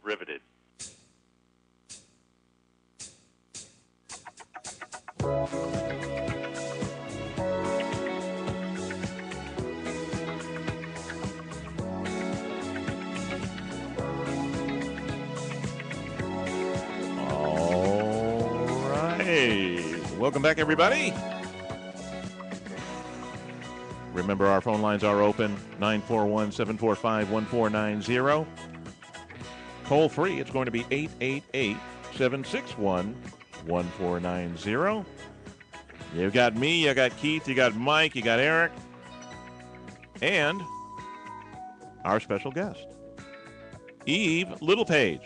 riveted. Welcome back, everybody. Remember, our phone lines are open, 941-745-1490. Toll free, it's going to be 888-761-1490. You've got me, you got Keith, you got Mike, you got Eric, and our special guest, Eve Littlepage.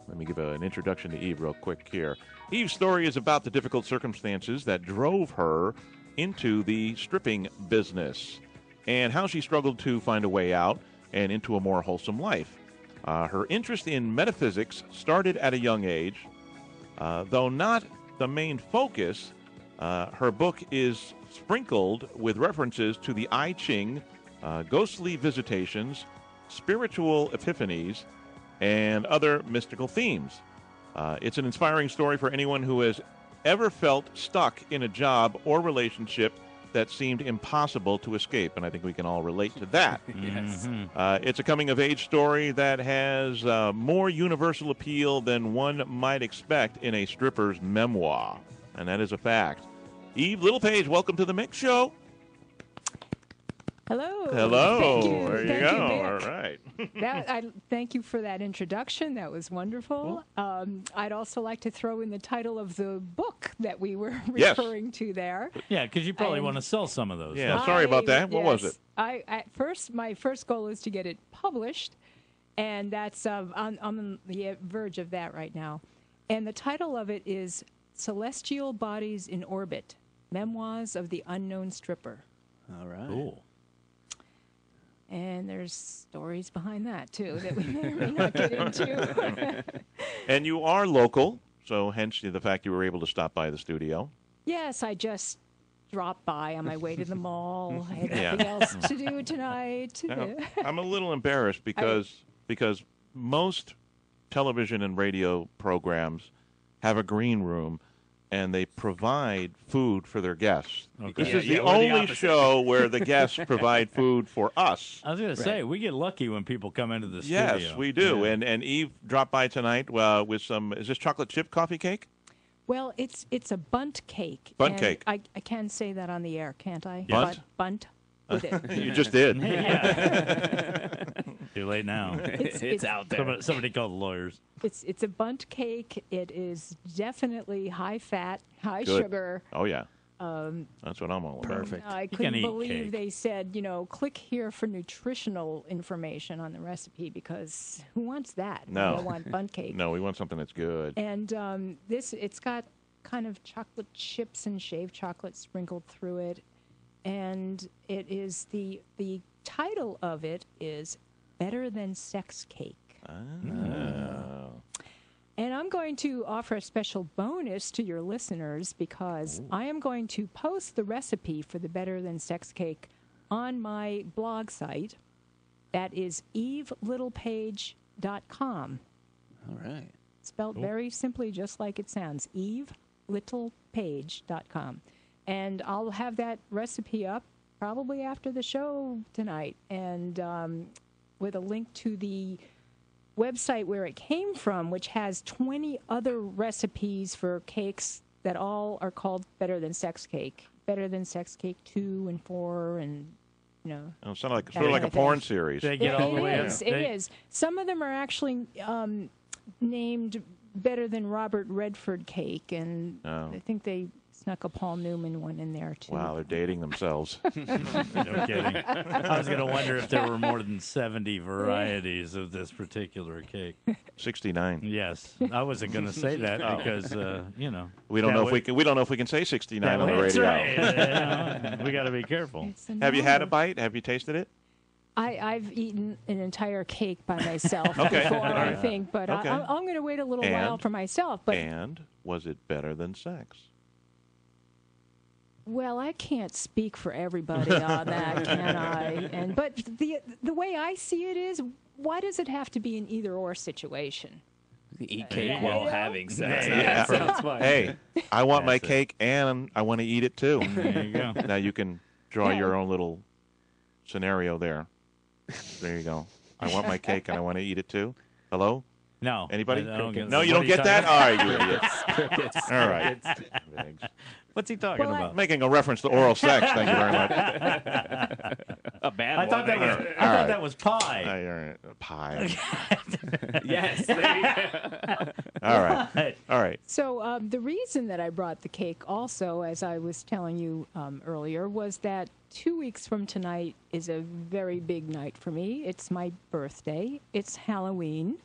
Let me give an introduction to Eve real quick here. Eve's story is about the difficult circumstances that drove her into the stripping business and how she struggled to find a way out and into a more wholesome life. Her interest in metaphysics started at a young age. Though not the main focus, her book is sprinkled with references to the I Ching, ghostly visitations, spiritual epiphanies, and other mystical themes. It's an inspiring story for anyone who has ever felt stuck in a job or relationship that seemed impossible to escape, and I think we can all relate to that. Yes. It's a coming-of-age story that has more universal appeal than one might expect in a stripper's memoir, and that is a fact. Eve Littlepage, welcome to the Mix Show. Hello. Hello. Thank you. There you Thank go. you, All right. Thank you for that introduction. That was wonderful. I'd also like to throw in the title of the book that we were referring to there. Yeah, because you probably want to sell some of those. Yeah, sorry about that. What was it? My first goal is to get it published, and that's on the verge of that right now. And the title of it is Celestial Bodies in Orbit, Memoirs of the Unknown Stripper. All right. Cool. And there's stories behind that, too, that we may or may not get into. And you are local, so hence the fact you were able to stop by the studio. Yes, I just dropped by on my way to the mall. I had nothing else to do tonight. Now, I'm a little embarrassed because most television and radio programs have a green room, and they provide food for their guests. Okay. This is the only show where the guests provide food for us. I was going to say, we get lucky when people come into the studio. Yes, we do. Yeah. And Eve dropped by tonight with some, is this chocolate chip coffee cake? Well, it's a bunt cake. Bunt cake. I can say that on the air, can't I? Bunt? Bunt with it. You just did. Too late now. It's out there. Somebody called the lawyers. It's a bunt cake. It is definitely high fat, high Good. sugar. Oh, yeah. That's what I'm all about. Perfect. I can couldn't eat believe cake. they said, click here for nutritional information on the recipe, because who wants that? No. They want bunt cake. No, we want something that's good. And it's got kind of chocolate chips and shaved chocolate sprinkled through it. And it is the title of it is Better Than Sex Cake. Oh. And I'm going to offer a special bonus to your listeners, because I am going to post the recipe for the Better Than Sex Cake on my blog site. That is evelittlepage.com. All right. Spelled very simply, just like it sounds, evelittlepage.com. And I'll have that recipe up probably after the show tonight, and with a link to the website where it came from, which has 20 other recipes for cakes that all are called Better Than Sex Cake. Better Than Sex Cake 2 and 4, and, It sounds like sort of like a porn series. They get all the way up. It is. Some of them are actually named Better Than Robert Redford Cake, and I think they snuck a Paul Newman one in there, too. Wow, they're dating themselves. No kidding. I was going to wonder if there were more than 70 varieties of this particular cake. 69. Yes, I wasn't going to say that because We don't know if we can say 69 on the That's radio. right. We got to be careful. Have you had a bite? Have you tasted it? I've eaten an entire cake by myself Okay. before, All right. I think, but Okay. I'm going to wait a little while for myself. But And was it better than sex? well, I can't speak for everybody on that, can I? But the way I see it is, why does it have to be an either-or situation? Eat cake while having sex. Yeah. Sounds fine. Hey, I want my That's it. cake and I want to eat it too. There you go. Now you can draw Yeah. your own little scenario there. There you go. I want my cake and I want to eat it too. Hello? No. Anybody? I don't get No, what you are don't get talking that? about? All right, you idiots. All right. Thanks. What's he talking Well, about? Making a reference to oral sex. Thank you very much. A bad I thought one. that was. All I thought right. that was pie. All right. Pie. Yes. There you go. All right. All right. So the reason that I brought the cake also, as I was telling you earlier, was that 2 weeks from tonight is a very big night for me. It's my birthday. It's Halloween.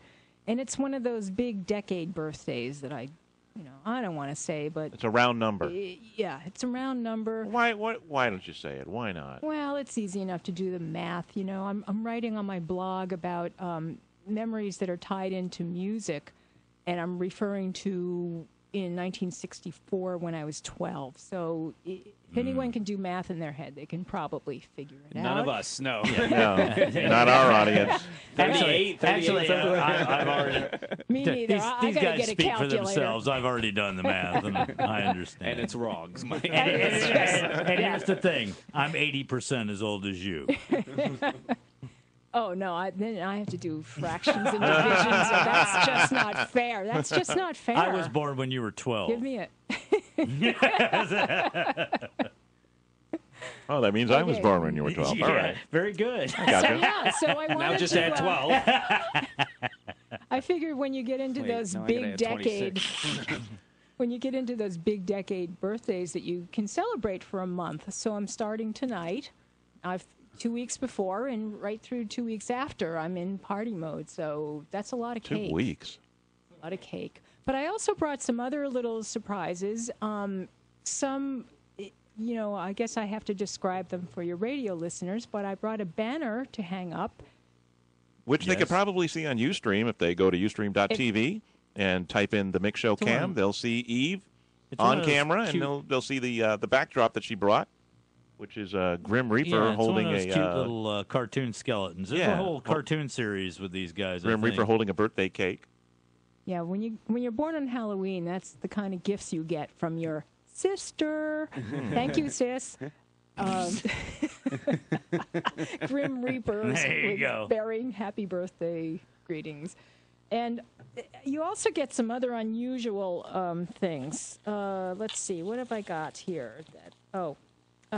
And it's one of those big decade birthdays that I don't want to say, but It's a round number. yeah, it's a round number. Why don't you say it? Why not? Well, it's easy enough to do the math. I'm writing on my blog about memories that are tied into music, and I'm referring to in 1964 when I was 12. So if anyone can do math in their head, they can probably figure it out. None of us. No. No, not our audience. Actually, 38, something like that. I've already. Me neither. These I gotta guys get a speak for calculator. themselves. I've already done the math, and I understand. And it's wrong. Mike. And here's the thing: I'm 80% as old as you. Oh no! Then I have to do fractions and divisions. So that's just not fair. That's just not fair. I was born when you were 12. Give me it. Oh, that means I was Okay. born when you were 12. Yeah, All right. very good. Gotcha. Yeah. So I wanted Now just to, add 12. I figured when you get into Wait, those no, I gotta big add decade, 26. when you get into those big decade birthdays that you can celebrate for a month. So I'm starting tonight. I've 2 weeks before and right through 2 weeks after. I'm in party mode. So that's a lot of cake. 2 weeks. A lot of cake. But I also brought some other little surprises. I guess I have to describe them for your radio listeners, but I brought a banner to hang up. Which they could Yes. probably see on Ustream if they go to ustream.tv and type in the Mix Show It's cam. one- They'll see Eve It's one on of those camera, cute- and they'll see the backdrop that she brought, which is Grim Reaper Yeah, it's holding one of those a cute little cartoon skeletons. There's yeah. a whole cartoon series with these guys. I Grim Reaper think. holding a birthday cake. Yeah, when you're born on Halloween, that's the kind of gifts you get from your sister. Thank you, sis. Grim Reapers There you with go. bearing happy birthday greetings. And you also get some other unusual things. Let's see, what have I got here? A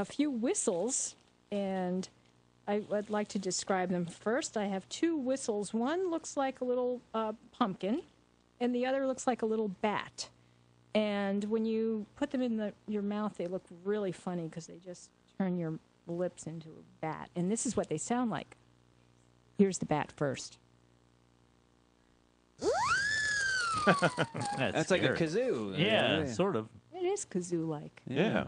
few whistles, and I'd like to describe them first. I have two whistles. One looks like a little pumpkin, and the other looks like a little bat. And when you put them in your mouth, they look really funny because they just turn your lips into a bat. And this is what they sound like. Here's the bat first. That's like a scary. kazoo. Yeah, sort of. It is kazoo-like. Yeah.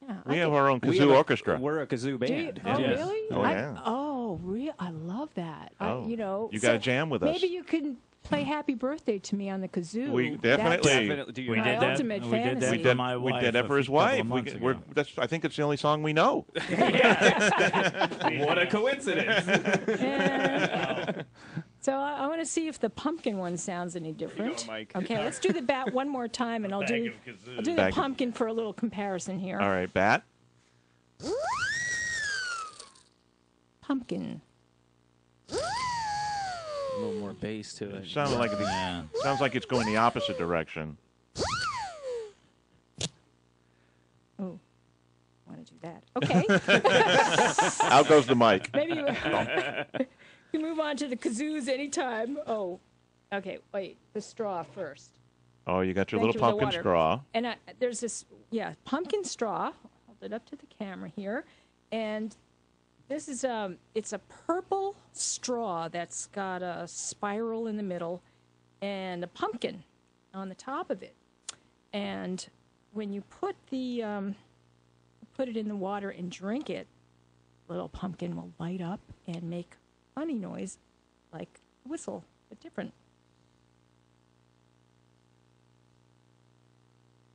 Yeah, We I have think- our own We kazoo have orchestra. We're a kazoo Do you- band. oh, Yes. really? Oh, yeah. I love that. Oh, You you gotta jam with us. Maybe you can play Happy Birthday to me on the kazoo. We That's- definitely- Definitely. Do you We My did that. ultimate We did that fantasy. We for did, my we wife. did that for his a couple wife. of months ago. I think it's the only song we know. What a coincidence. And- so I want to see if the pumpkin one sounds any different. Mike. Okay, let's do the bat one more time, and I'll do the Bag of- pumpkin for a little comparison here. All right, bat. Pumpkin. A little more bass to it. Sounds like Yeah. sounds like it's going the opposite direction. Oh, want to do that? Okay. Out goes the mic. Maybe you move on to the kazoos anytime. Oh, okay. Wait, the straw first. Oh, you got your Thank little you for the pumpkin water. straw. And there's this, pumpkin straw. Hold it up to the camera here. And this is it's a purple straw that's got a spiral in the middle and a pumpkin on the top of it. And when you put it in the water and drink it, little pumpkin will light up and make funny noise like a whistle, but different.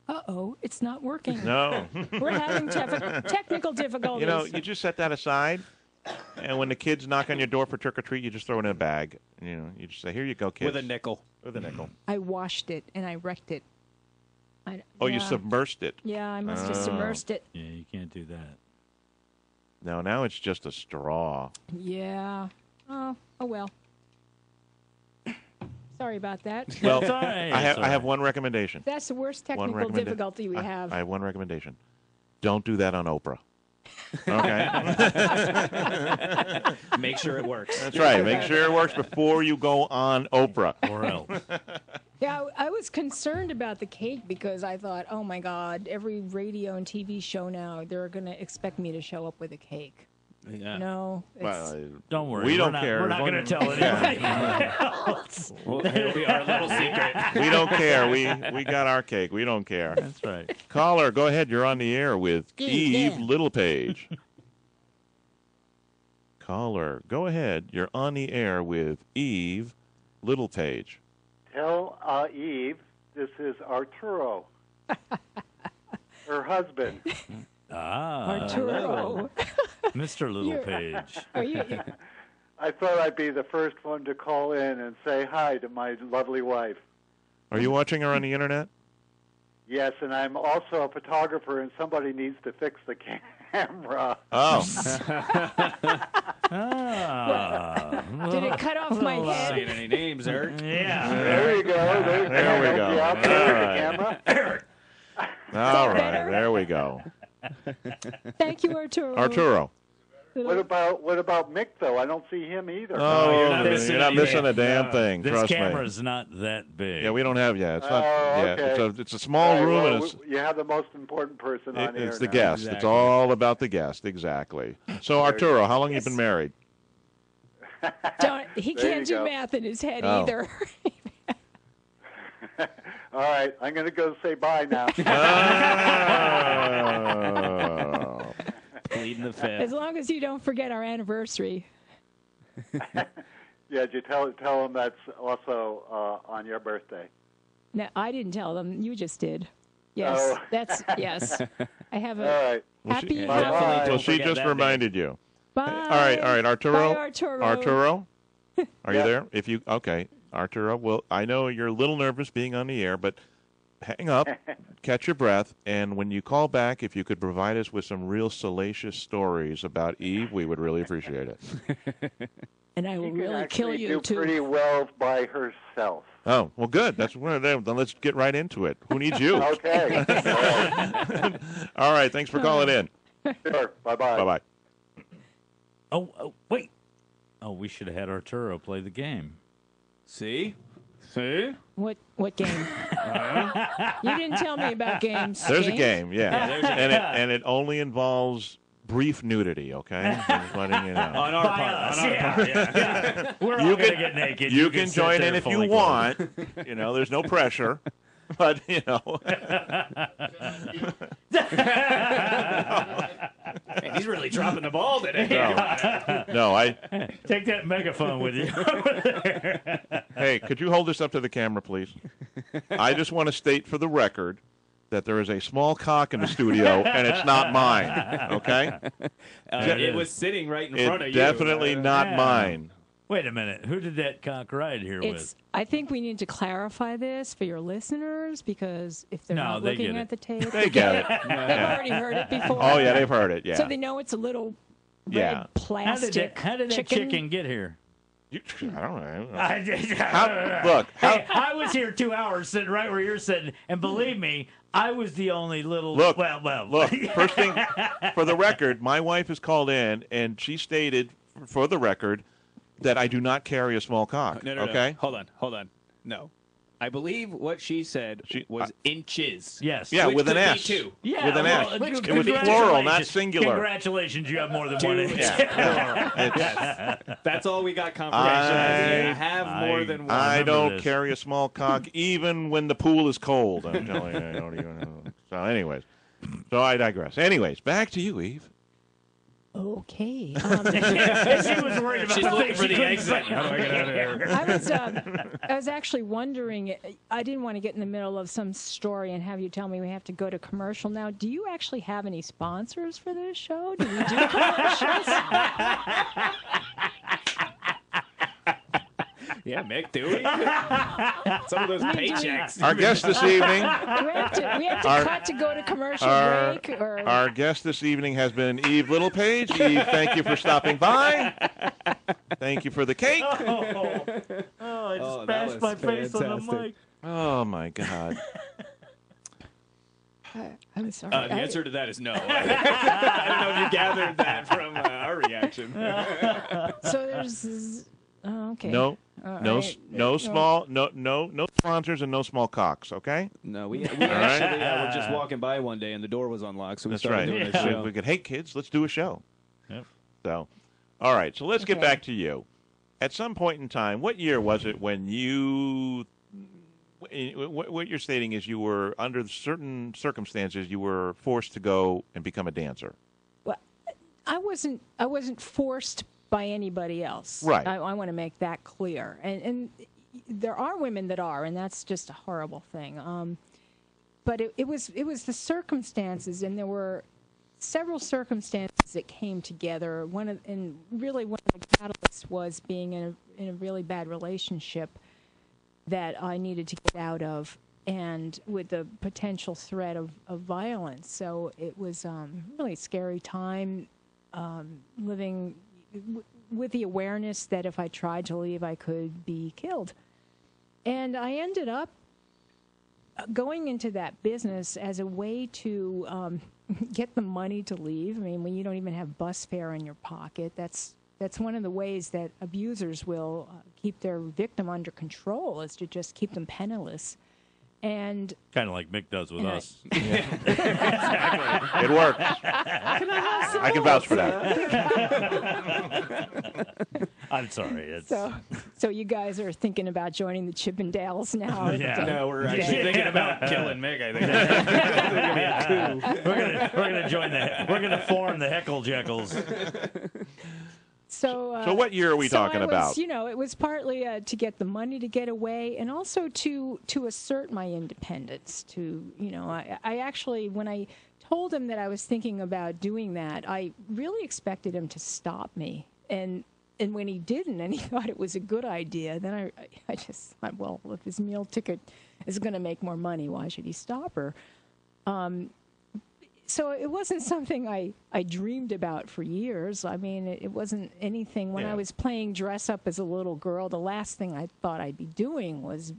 Uh-oh, it's not working. No. We're having technical difficulties. You just set that aside And when the kids knock on your door for trick or treat, you just throw it in a bag. You just say, "Here you go, kids." With a nickel. With a nickel. I washed it and I wrecked it. You submersed it. Yeah, I must have submersed it. Yeah, you can't do that. No, now it's just a straw. Yeah. Oh well. Sorry about that. Well, It's all right, I it's all have right. one recommendation. That's the worst technical difficulty we have. I have one recommendation. Don't do that on Oprah. Okay? Make sure it works. That's right. Make sure it works before you go on Oprah. Or else. Yeah, I was concerned about the cake because I thought, oh my God, every radio and TV show now, they're going to expect me to show up with a cake. Yeah. No. Well, Don't worry. We don't not, care. We're not going to tell anybody else. Well, it'll be our little secret. we don't care. We got our cake. We don't care. That's right. Caller, go ahead. You're on the air with Eve Littlepage. Caller, go ahead. You're on the air with Eve Littlepage. Tell Eve this is Arturo, her husband. Arturo. Mr. Littlepage. Are you? I thought I'd be the first one to call in and say hi to my lovely wife. Are you watching her on the internet? Yes, and I'm also a photographer, and somebody needs to fix the camera. Oh. Did it cut off my head? Saying any names, Eric? Yeah. There you go. There There we Help go. you out All there, right. the camera. All right. better? There we go. Thank you, Arturo. Arturo. What about Mick though? I don't see him either. Oh, you're not missing you're not anything. missing a damn No. thing. This Trust me. camera's not that big. Yeah, we don't have yet. It's not. Oh, Yeah, okay. it's a small All right, room, well, and it's you have the most important person on air it's the now. guest. It's Exactly. all about the guest. Exactly. So Arturo, how long you been married? He There can't you do go. math in his head Oh. either. All right, I'm going to go say bye now. Oh. Pleading the fifth. As long as you don't forget our anniversary. Yeah, did you tell him that's also on your birthday? No, I didn't tell them. You just did. Yes, Oh. yes. I have All a right. happy. Bye-bye. Definitely So don't she forget just that reminded you. Bye. All right, Arturo. Bye, Arturo. Arturo, are you Yeah. there? Okay, Arturo. Well, I know you're a little nervous being on the air, but hang up, catch your breath, and when you call back, if you could provide us with some real salacious stories about Eve, we would really appreciate it. And I will She can really kill actually you do too. pretty well by herself. Oh, well, good. That's then let's get right into it. Who needs you? Okay. All right. Thanks for calling in. Sure. Bye-bye. Bye-bye. Oh, wait. Oh, we should have had Arturo play the game. See? What game? You didn't tell me about games. There's a Games? game, yeah. there's a and it only involves brief nudity, okay? Just letting you know. On our part. On our part. Yeah. We're all You going to can- get naked. You can sit join there in if you fully want. You know, there's no pressure. But, you know. Man, he's really dropping the ball today. No, clothed. Take that megaphone with you. hey, could you hold this up to the camera, please? I just want to state for the record that there is a small cock in the studio, and it's not mine, okay? It was sitting right in front of It's you. definitely not Yeah. mine. Wait a minute. Who did that cock ride here with? I think we need to clarify this for your listeners because if they're No, not they looking get at it. the tape, They get it. They've already heard it before. Oh, yeah, they've heard it, yeah. So they know it's a little red Yeah. plastic How did that chicken get here? I don't know. Look, I was here 2 hours sitting right where you're sitting, and believe me, I was the only little. Look, well. Look, first thing, for the record, my wife has called in, and she stated, for the record, that I do not carry a small cock, No. okay? Hold on. No. I believe what she said was inches. Yes. Yeah, Which with an could be S. two. Yeah, with an well, S. it It was plural, not singular. Congratulations, you have more than Two. one inch. Yeah. That's all we got confirmation. You have more than one. I remember don't this. carry a small cock even when the pool is cold. I'm telling you, I don't even know. So anyways, so I digress. Anyways, back to you, Eve. Okay. She was worried about She's the looking thing for she the couldn't exit. say. How do I get out of here? I was actually wondering, I didn't want to get in the middle of some story and have you tell me we have to go to commercial now. Do you actually have any sponsors for this show? Do we do commercials? Yeah, Mick, do we? Some of those paychecks. Our guest this evening, We have to cut to go to commercial break? Or... our guest this evening has been Eve Littlepage. Eve, thank you for stopping by. Thank you for the cake. I just bashed my face on the mic. Oh my God. I'm sorry. The answer to that is no. I don't know if you gathered that from our reaction. So there's... Oh, okay. No right. no sponsors and no small cocks. Okay. No, we actually were just walking by one day and the door was unlocked, so we That's started right. doing a show. We could, hey kids, let's do a show. Yep. So, all right. So let's get Okay. back to you. At some point in time, what year was it when you? What you're stating is you were under certain circumstances you were forced to go and become a dancer. Well, I wasn't forced by anybody else. Right. I want to make that clear. And there are women that are, and that's just a horrible thing. But it was the circumstances, and there were several circumstances that came together. One of the catalysts was being in a really bad relationship that I needed to get out of, and with the potential threat of violence. So it was really a scary time, living with the awareness that if I tried to leave, I could be killed. And I ended up going into that business as a way to get the money to leave. I mean, when you don't even have bus fare in your pocket, that's one of the ways that abusers will keep their victim under control, is to just keep them penniless. And Kind of like Mick does with us. It works. I can vouch for that. I'm sorry. It's so you guys are thinking about joining the Chippendales now? Yeah. No, we're actually thinking about killing Mick, I think. we're gonna form the Heckle Jeckles. So what year are we talking about? It was partly to get the money to get away, and also to assert my independence. I actually, when I told him that I was thinking about doing that, I really expected him to stop me. And when he didn't, and he thought it was a good idea, then I just thought, well, if his meal ticket is going to make more money, why should he stop her? So it wasn't something I dreamed about for years. I mean, it wasn't anything. When I was playing dress up as a little girl, the last thing I thought I'd be doing was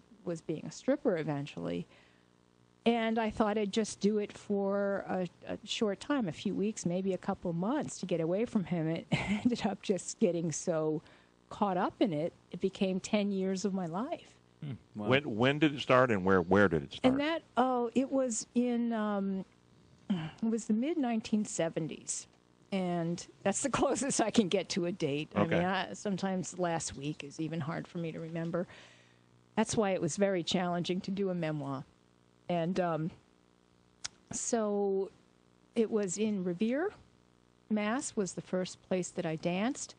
being a stripper eventually. And I thought I'd just do it for a short time, a few weeks, maybe a couple of months, to get away from him. It ended up just getting so caught up in it, it became 10 years of my life. Wow. When did it start, and where did it start? And it was in... It was the mid-1970s, and that's the closest I can get to a date. Okay. I mean, sometimes last week is even hard for me to remember. That's why it was very challenging to do a memoir. And so it was in Revere, Mass. Was the first place that I danced.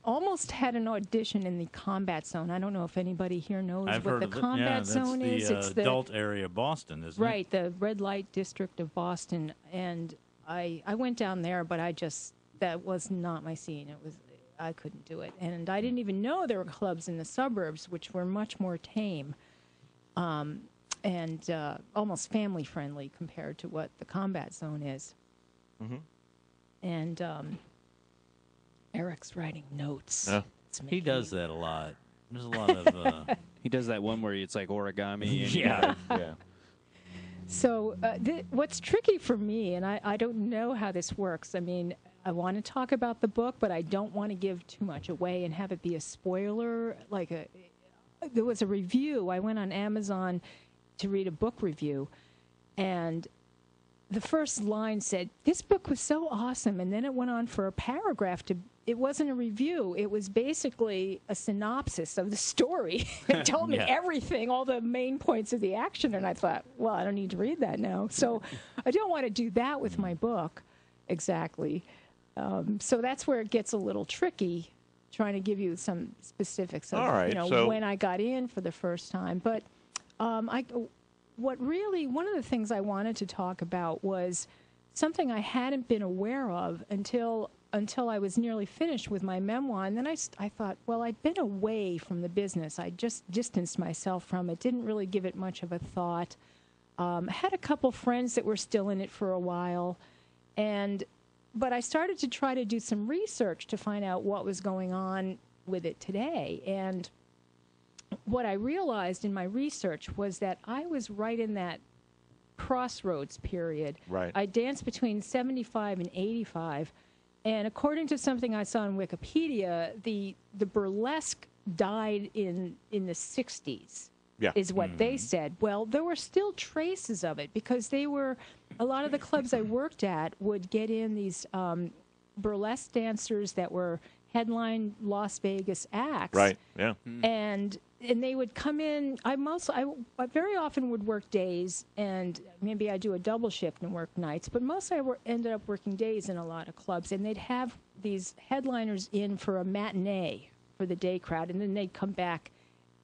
Almost had an audition in the combat zone. I don't know if anybody here knows what the combat zone is. It's the adult area of Boston, isn't it? Right, the red light district of Boston. And I went down there, but that was not my scene. I couldn't do it. And I didn't even know there were clubs in the suburbs, which were much more tame and almost family friendly compared to what the combat zone is. Mm-hmm. And Eric's writing notes. He does that a lot. There's a lot of... He does that one where it's like origami. And yeah. So what's tricky for me, and I don't know how this works, I mean, I want to talk about the book, but I don't want to give too much away and have it be a spoiler. There was a review. I went on Amazon to read a book review, and the first line said, "This book was so awesome," and then it went on for a paragraph it wasn't a review. It was basically a synopsis of the story. It told me everything, all the main points of the action, and I thought, well, I don't need to read that now. So I don't want to do that with my book. exactly. So that's where it gets a little tricky, trying to give you some specifics of All right, you know, so when I got in for the first time. But one of the things I wanted to talk about was something I hadn't been aware of until I was nearly finished with my memoir. And then I thought, well, I'd been away from the business. I just distanced myself from it, didn't really give it much of a thought. Had a couple friends that were still in it for a while, but I started to try to do some research to find out what was going on with it today. And what I realized in my research was that I was right in that crossroads period. Right. I danced between 75 and 85. And according to something I saw on Wikipedia, the burlesque died in the 60s. Yeah. Is what they said. Well, there were still traces of it because a lot of the clubs I worked at would get in these burlesque dancers that were headline Las Vegas acts. Right, yeah. And they would come in. I very often would work days, and maybe I do a double shift and work nights, but mostly I ended up working days in a lot of clubs, and they'd have these headliners in for a matinee for the day crowd, and then they'd come back,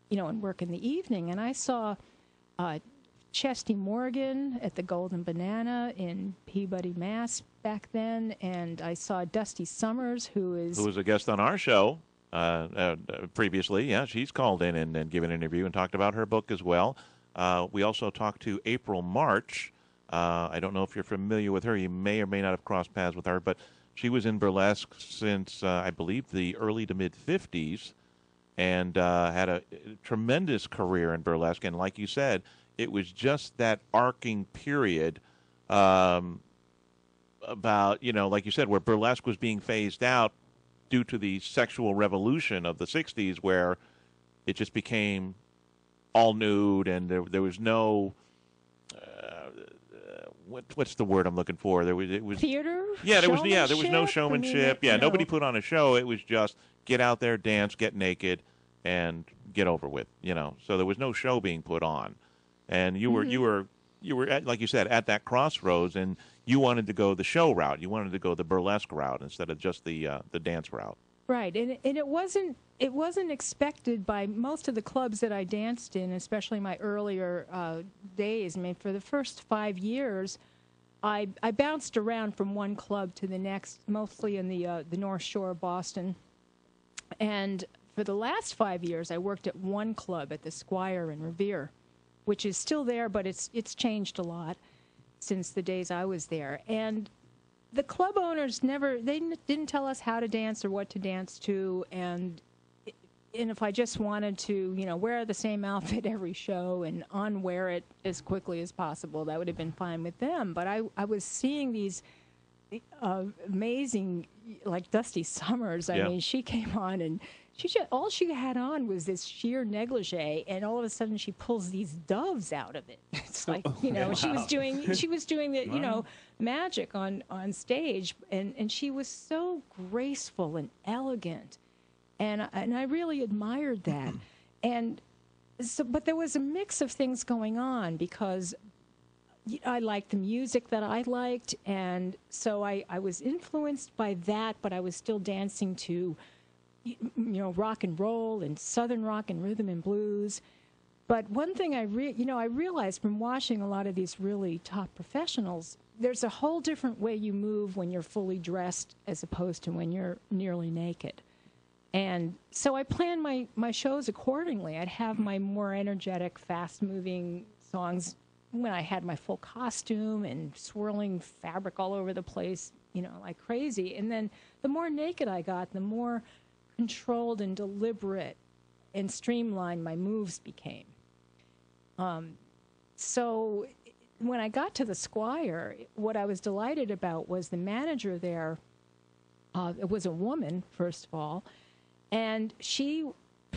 you know, and work in the evening. And I saw Chesty Morgan at the Golden Banana in Peabody, Mass. Back then, and I saw Dusty Summers, who was a guest on our show previously. Yeah, she's called in and given an interview and talked about her book as well. We also talked to April March. I don't know if you're familiar with her. You may or may not have crossed paths with her, but she was in burlesque since, I believe, the early to mid-'50s. And had a tremendous career in burlesque. And like you said, it was just that arcing period about, you know, like you said, where burlesque was being phased out due to the sexual revolution of the 60s, where it just became all nude and there was no... what's the word I'm looking for? It was theater. Yeah, there was no showmanship. Nobody put on a show. It was just get out there, dance, get naked, and get over with. You know, so there was no show being put on, and you were at, like you said, at that crossroads, and you wanted to go the show route. You wanted to go the burlesque route instead of just the dance route. Right, and it wasn't expected by most of the clubs that I danced in, especially my earlier days. I mean, for the first 5 years, I bounced around from one club to the next, mostly in the North Shore of Boston. And for the last 5 years, I worked at one club at the Squire in Revere, which is still there, but it's changed a lot since the days I was there. And the club owners didn't tell us how to dance or what to dance to, and if I just wanted to, you know, wear the same outfit every show and unwear it as quickly as possible, that would have been fine with them. But I was seeing these amazing, like Dusty Summers. I mean, she came on and all she had on was this sheer negligee, and all of a sudden she pulls these doves out of it. It's like, you know, she was doing the, you know, magic on stage, and she was so graceful and elegant, and I really admired that. And so, but there was a mix of things going on because I liked the music that I liked, and so I was influenced by that, but I was still dancing to, you know, rock and roll and southern rock and rhythm and blues. But one thing I realized from watching a lot of these really top professionals, there's a whole different way you move when you're fully dressed as opposed to when you're nearly naked. And so I planned my shows accordingly. I'd have my more energetic, fast-moving songs when I had my full costume and swirling fabric all over the place, you know, like crazy. And then the more naked I got, the more controlled and deliberate and streamlined my moves became. So when I got to the Squire, what I was delighted about was the manager there. It was a woman, first of all, and she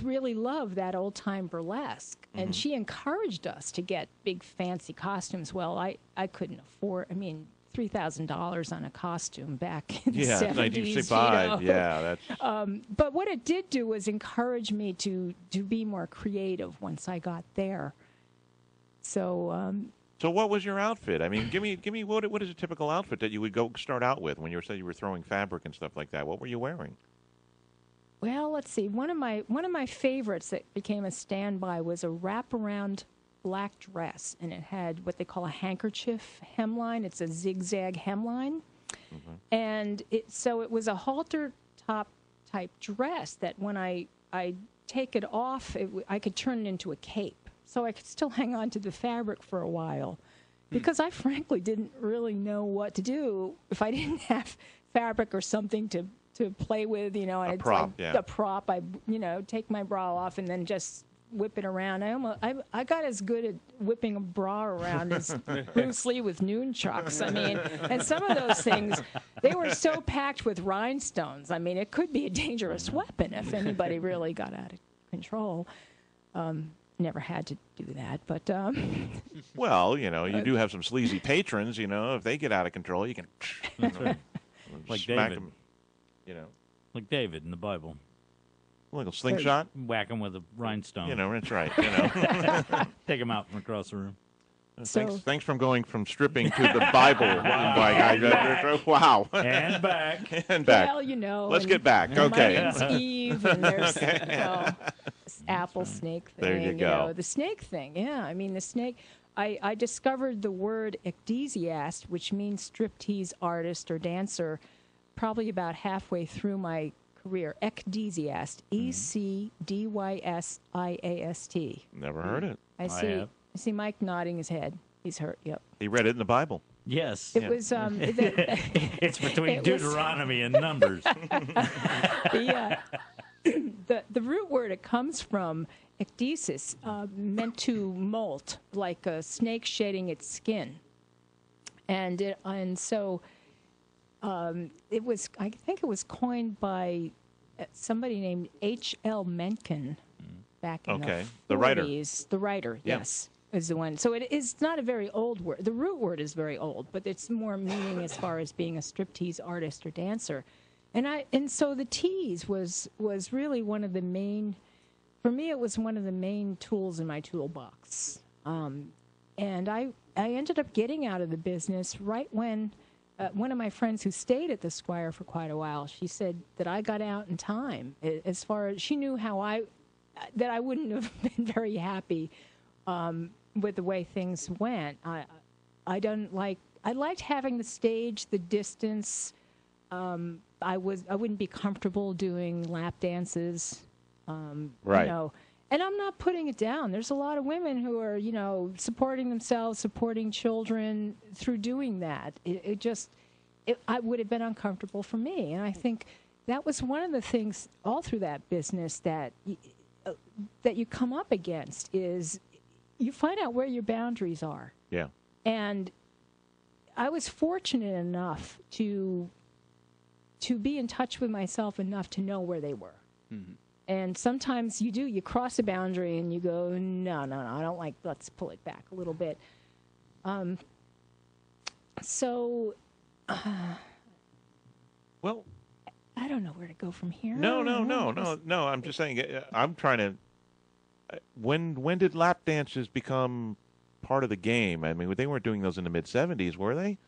really loved that old-time burlesque, and she encouraged us to get big, fancy costumes. Well, I couldn't afford, I mean, $3,000 on a costume back in the 70s. 1965, you know? yeah. That's... but what it did do was encourage me to be more creative once I got there. So So what was your outfit? I mean, give me what is a typical outfit that you would go start out with when you were throwing fabric and stuff like that? What were you wearing? Well, let's see. One of my favorites that became a standby was a wraparound black dress, and it had what they call a handkerchief hemline. It's a zigzag hemline, and it was a halter top type dress that when I take it off, I could turn it into a cape. So I could still hang on to the fabric for a while, because I frankly didn't really know what to do if I didn't have fabric or something to play with, And A it's prop, like a prop. I take my bra off and then just whip it around. I got as good at whipping a bra around as Bruce Lee with nunchucks. I mean, and some of those things, they were so packed with rhinestones. I mean, it could be a dangerous weapon if anybody really got out of control. Never had to do that, but well, you do have some sleazy patrons. If they get out of control, you can like smack David. them. Like David in the Bible. Like a slingshot. Whack him with a rhinestone. That's right. Take him out from across the room. Thanks from going from stripping to the Bible. Wow. And back. And back. Well, Let's get back. Okay. My name's Eve, and there's this apple snake thing. There you go. The snake thing, yeah. I mean, the snake. I discovered the word ecdysiast, which means striptease artist or dancer, probably about halfway through my career. Ecdysiast. ECDYSIAST. Never heard it. I see Mike nodding his head. He's hurt. Yep. He read it in the Bible. Yes. It was. It's between Deuteronomy and Numbers. The root word it comes from, ecdysis, meant to molt, like a snake shedding its skin, and so it was. I think it was coined by somebody named H.L. Mencken back in the 40s. The writer. The writer, yes. Is the one. So it is not a very old word. The root word is very old, but it's more meaning as far as being a striptease artist or dancer. And so the tease was really one of the main, for me it was one of the main tools in my toolbox. And I ended up getting out of the business right when one of my friends who stayed at the Squire for quite a while, she said that I got out in time. As far as she knew that I wouldn't have been very happy with the way things went. I liked having the stage, the distance. I wouldn't be comfortable doing lap dances. Right. And I'm not putting it down. There's a lot of women who are, supporting themselves, supporting children through doing that. I would have been uncomfortable for me. And I think that was one of the things all through that business that you come up against is you find out where your boundaries are. Yeah. And I was fortunate enough to be in touch with myself enough to know where they were. Mm-hmm. And sometimes you cross a boundary and you go, no, I don't like, let's pull it back a little bit. Well, I don't know where to go from here. No. I'm just saying, I'm trying to, when did lap dances become part of the game? I mean, they weren't doing those in the mid-'70s, were they?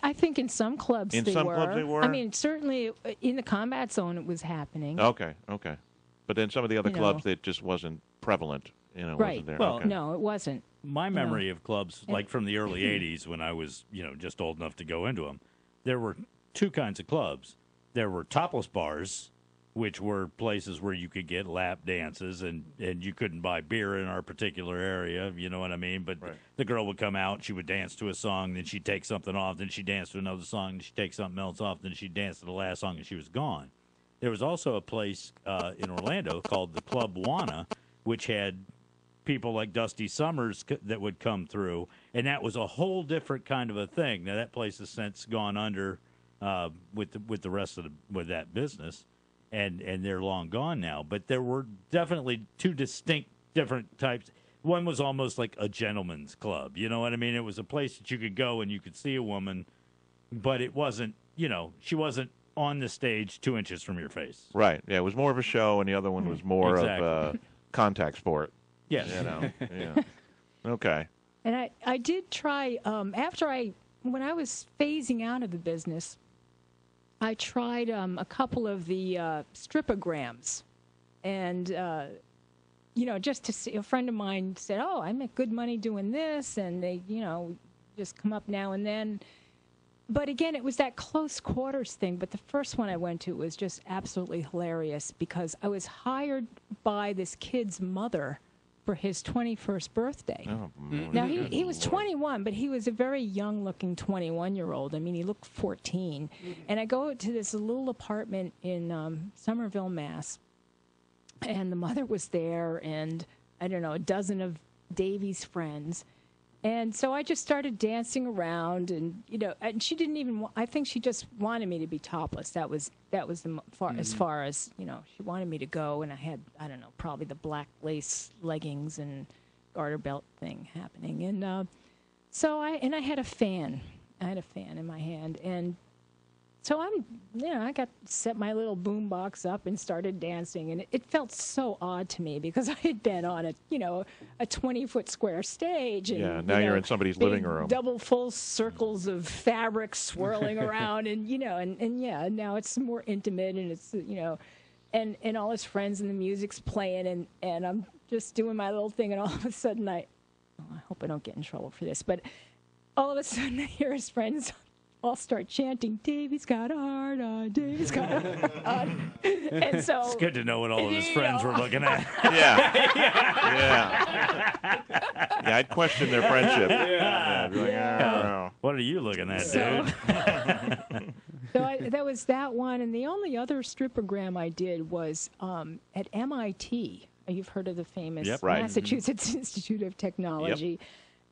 I think in some clubs they were. I mean, certainly in the combat zone it was happening. Okay. But then some of the other clubs, it just wasn't prevalent. Right. Wasn't there. Well, no, it wasn't. My memory of clubs, like from the early 80s when I was, just old enough to go into them, there were two kinds of clubs. There were topless bars, which were places where you could get lap dances, and you couldn't buy beer in our particular area, you know what I mean? But the girl would come out, she would dance to a song, then she'd take something off, then she'd dance to another song, then she'd take something else off, then she'd dance to the last song, and she was gone. There was also a place in Orlando called the Club Wana, which had people like Dusty Summers that would come through, and that was a whole different kind of a thing. Now, that place has since gone under with the rest of with that business. And they're long gone now. But there were definitely two distinct different types. One was almost like a gentleman's club. You know what I mean? It was a place that you could go and you could see a woman, but it wasn't, she wasn't on the stage 2 inches from your face. Right. Yeah, it was more of a show, and the other one was more of a contact sport. Yes. Yeah. Okay. And I did try, when I was phasing out of the business, I tried a couple of the stripograms. And, just to see, a friend of mine said, oh, I make good money doing this. And they, just come up now and then. But again, it was that close quarters thing. But the first one I went to was just absolutely hilarious because I was hired by this kid's mother for his 21st birthday. Oh, now, he was 21, but he was a very young-looking 21-year-old. I mean, he looked 14. And I go to this little apartment in Somerville, Mass., and the mother was there and, I don't know, a dozen of Davy's friends. And so I just started dancing around, and and she didn't even. I think she just wanted me to be topless. That was as far as she wanted me to go. And I had, I don't know, probably the black lace leggings and garter belt thing happening. And so I had a fan. I had a fan in my hand, and so I got set my little boom box up and started dancing, and it felt so odd to me because I had been on a 20-foot square stage, and now you're in somebody's living room, double full circles of fabric swirling around, and now it's more intimate, and it's and all his friends and the music's playing, and I'm just doing my little thing, and all of a sudden I hope I don't get in trouble for this, but all of a sudden I hear his friends all start chanting, Davy's got a heart on, Davy's got a heart on. And so it's good to know what all of his friends were looking at. Yeah. I'd question their friendship. What are you looking at, dude? So that was that one, and the only other stripogram I did was at MIT. You've heard of the famous Massachusetts Institute of Technology. Yep.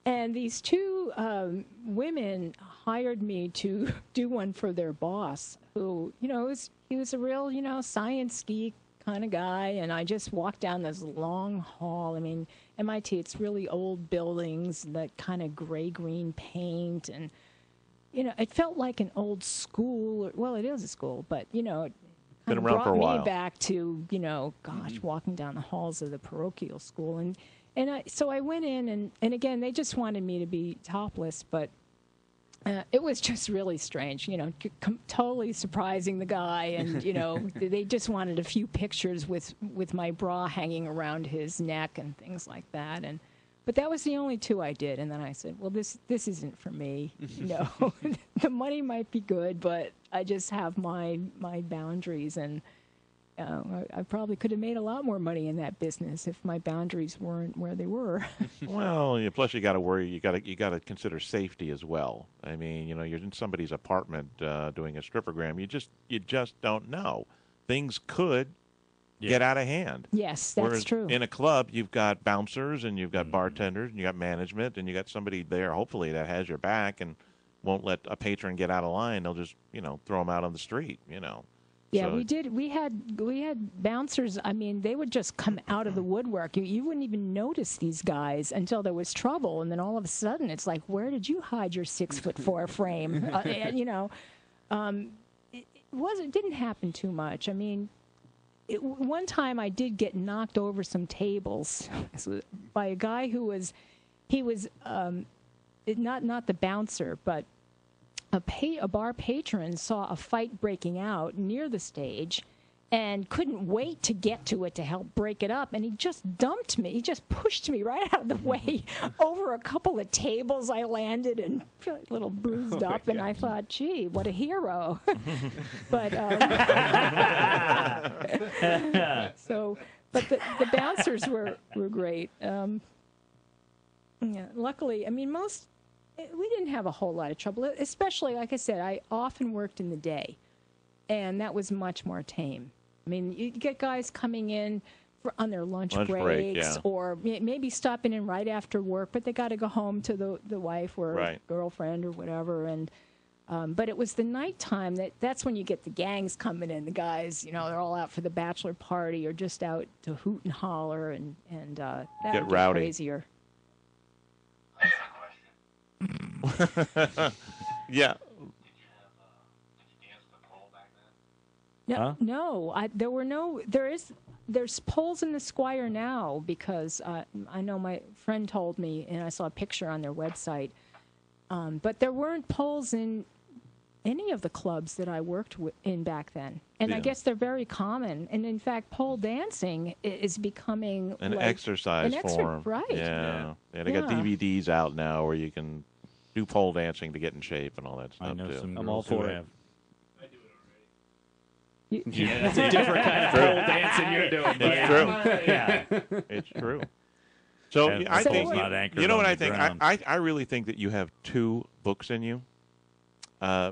And these two women hired me to do one for their boss, who, he was a real, science geek kind of guy. And I just walked down this long hall. I mean, MIT, it's really old buildings, that kind of gray-green paint. And, it felt like an old school. Well, it is a school, but, it kind of brought me back to, walking down the halls of the parochial school. And so I went in, and again, they just wanted me to be topless, but it was just really strange, totally surprising the guy, and, they just wanted a few pictures with my bra hanging around his neck and things like that. But that was the only two I did, and then I said, well, this isn't for me. The money might be good, but I just have my boundaries, and I probably could have made a lot more money in that business if my boundaries weren't where they were. Well, plus you got to worry. You got to consider safety as well. I mean, you're in somebody's apartment doing a stripogram. You just don't know. Things could get out of hand. Yes, that's Whereas true. In a club, you've got bouncers and you've got bartenders and you got management and you got somebody there, hopefully, that has your back and won't let a patron get out of line. They'll just throw them out on the street. Yeah, so we did. We had bouncers. I mean, they would just come out of the woodwork. You wouldn't even notice these guys until there was trouble, and then all of a sudden, it's like, where did you hide your 6'4" frame? It didn't happen too much. I mean, one time I did get knocked over some tables by a guy who was not the bouncer, but a bar patron saw a fight breaking out near the stage and couldn't wait to get to it to help break it up. And he just dumped me. He just pushed me right out of the way over a couple of tables. I landed and felt a little bruised up. And I thought, gee, what a hero. But but the bouncers were great. Luckily, I mean, we didn't have a whole lot of trouble, especially, like I said, I often worked in the day, and that was much more tame. I mean, you get guys coming in on their lunch breaks, or maybe stopping in right after work, but they got to go home to the wife or girlfriend or whatever. And but it was the nighttime that's when you get the gangs coming in. The guys, they're all out for the bachelor party or just out to hoot and holler, and that get would rowdy. Get crazier. Yeah. No, there were no. There is. there's polls in the Squire now because I know my friend told me, and I saw a picture on their website. But there weren't polls in any of the clubs that I worked in back then. And I guess they're very common. And in fact, pole dancing is becoming an like exercise form. Right. Yeah. They got DVDs out now where you can do pole dancing to get in shape and all that stuff. I know too. some I'm all girls who for it. have. Yeah, that's a different kind of pole dancing you're doing. It's true. Yeah. It's true. So And I the think pole's not anchored you know on what the I think. ground. I really think that you have two books in you.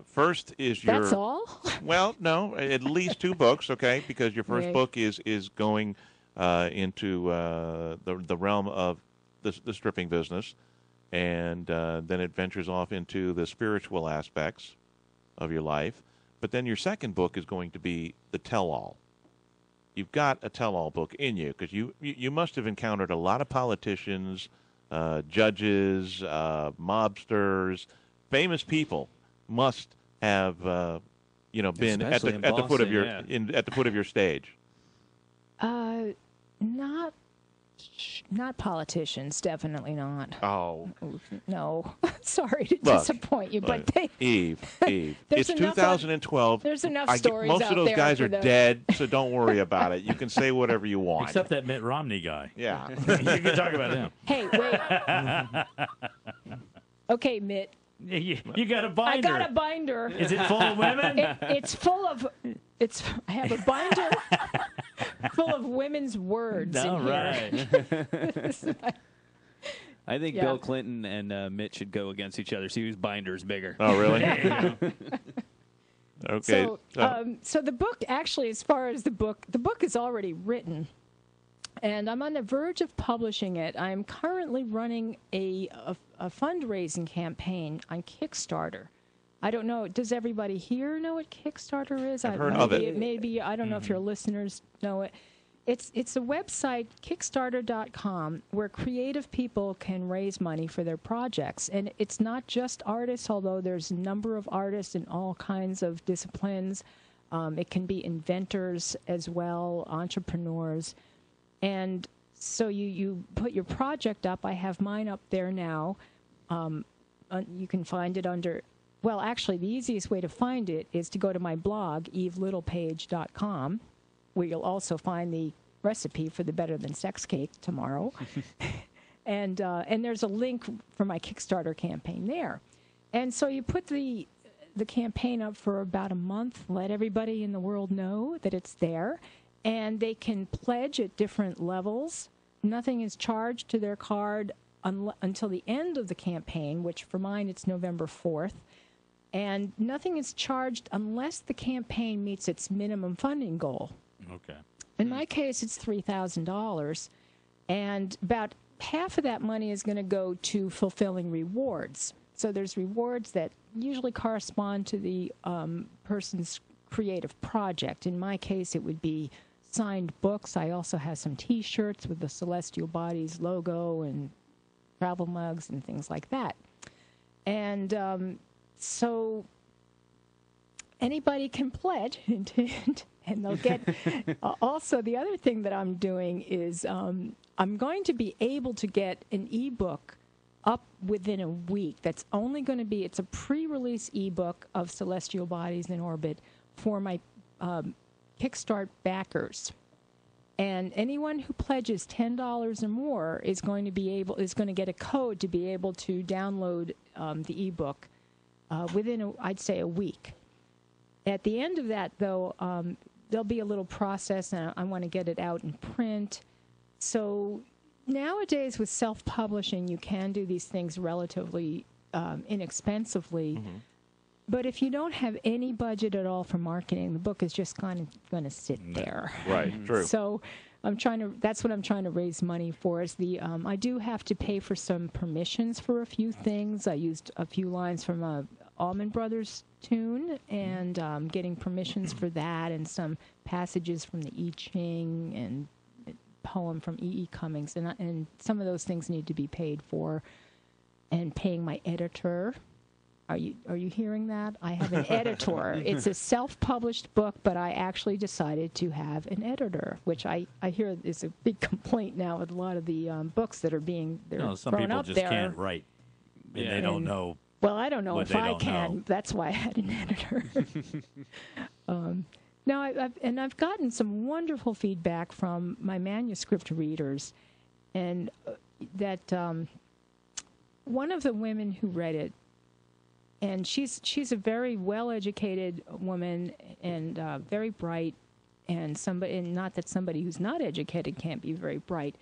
First is your. That's all? Well, no, at least two books, okay? Because your first Right. book is going into the realm of the stripping business, and then it ventures off into the spiritual aspects of your life. But then your second book is going to be the tell-all. You've got a tell-all book in you because you must have encountered a lot of politicians, judges, mobsters, famous people must have been at Especially in the foot of Boston, your yeah. at the foot of your stage. Not politicians, definitely not. Oh, No, sorry to Look, disappoint you, but Eve, There's it's enough 2012. there's enough stories most out of those there guys for are those. dead, so don't worry about it. You can say whatever you want. Except that Mitt Romney guy. yeah. You can talk about him. Hey, wait. Okay, Mitt. You got a binder. I got a binder. Is it full of women? It's full of. I have a binder full of women's words. All in right. Here. I think Yeah. Bill Clinton and Mitt should go against each other. See whose binder's bigger. Oh, really? Okay. So the book, actually, as far as the book is already written, and I'm on the verge of publishing it. I'm currently running a fundraising campaign on Kickstarter. I don't know. Does everybody here know what Kickstarter is? I've heard of it. Maybe I don't know if your listeners know it. It's a website, Kickstarter.com, where creative people can raise money for their projects. And it's not just artists, although there's a number of artists in all kinds of disciplines. It can be inventors as well, entrepreneurs. And so you put your project up. I have mine up there now. You can find it under... Well, actually, the easiest way to find it is to go to my blog, evelittlepage.com, where you'll also find the recipe for the Better Than Sex Cake tomorrow. And there's a link for my Kickstarter campaign there. And so you put the campaign up for about a month, let everybody in the world know that it's there, and they can pledge at different levels. Nothing is charged to their card until the end of the campaign, which for mine it's November 4th. And nothing is charged unless the campaign meets its minimum funding goal. Okay. In my case, it's $3,000, and about half of that money is going to go to fulfilling rewards. So there's rewards that usually correspond to the person's creative project. In my case, it would be signed books. I also have some T-shirts with the Celestial Bodies logo and travel mugs and things like that. And so anybody can pledge, and they'll get... Also, the other thing that I'm doing is I'm going to be able to get an ebook up within a week. That's only going to be... It's a pre-release ebook of Celestial Bodies in Orbit for my Kickstart backers. And anyone who pledges $10 or more is going to get a code to be able to download the ebook within, I'd say, a week. At the end of that, though, there'll be a little process, and I want to get it out in print. So nowadays, with self-publishing, you can do these things relatively inexpensively. Mm-hmm. But if you don't have any budget at all for marketing, the book is just going to sit there. Right, true. So that's what I'm trying to raise money for. Is I do have to pay for some permissions for a few things. I used a few lines from a Allman Brothers tune, and getting permissions for that, and some passages from the I Ching and a poem from E. Cummings, and some of those things need to be paid for, and paying my editor. Are you hearing that? I have an editor. It's a self-published book, but I actually decided to have an editor, which I hear is a big complaint now with a lot of the books that are being some thrown people up just there. can't write, and they don't know. Well, I don't know what if they I don't can. know. That's why I had an editor. Now, I've gotten some wonderful feedback from my manuscript readers, and that one of the women who read it, and she's a very well-educated woman and very bright, and not that somebody who's not educated can't be very bright.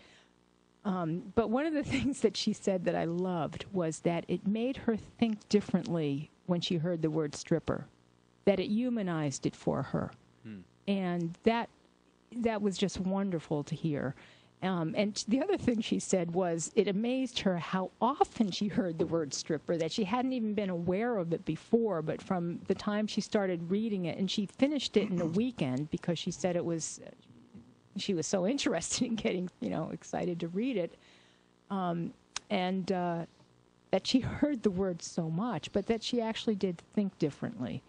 But one of the things that she said that I loved was that it made her think differently when she heard the word stripper, that it humanized it for her. And that was just wonderful to hear. And the other thing she said was it amazed her how often she heard the word stripper, that she hadn't even been aware of it before, but from the time she started reading it, and she finished it in a weekend because she said she was so interested in getting, excited to read it, and that she heard the word so much, but that she actually did think differently.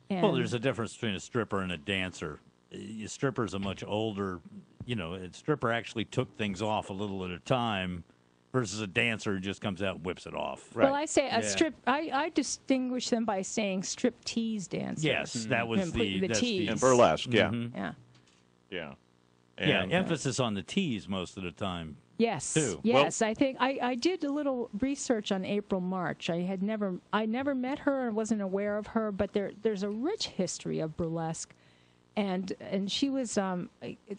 And Well, there's a difference between a stripper and a dancer. A stripper's a much older, a stripper actually took things off a little at a time versus a dancer who just comes out and whips it off. Well, I say a strip. I distinguish them by saying strip tease dancers. Yes, that was the tease. And burlesque, yeah. Yeah. Yeah. Yeah, And, emphasis on the tease most of the time. Yes. Too. Yes, I think I did a little research on April March. I never met her and wasn't aware of her, but there's a rich history of burlesque, and she was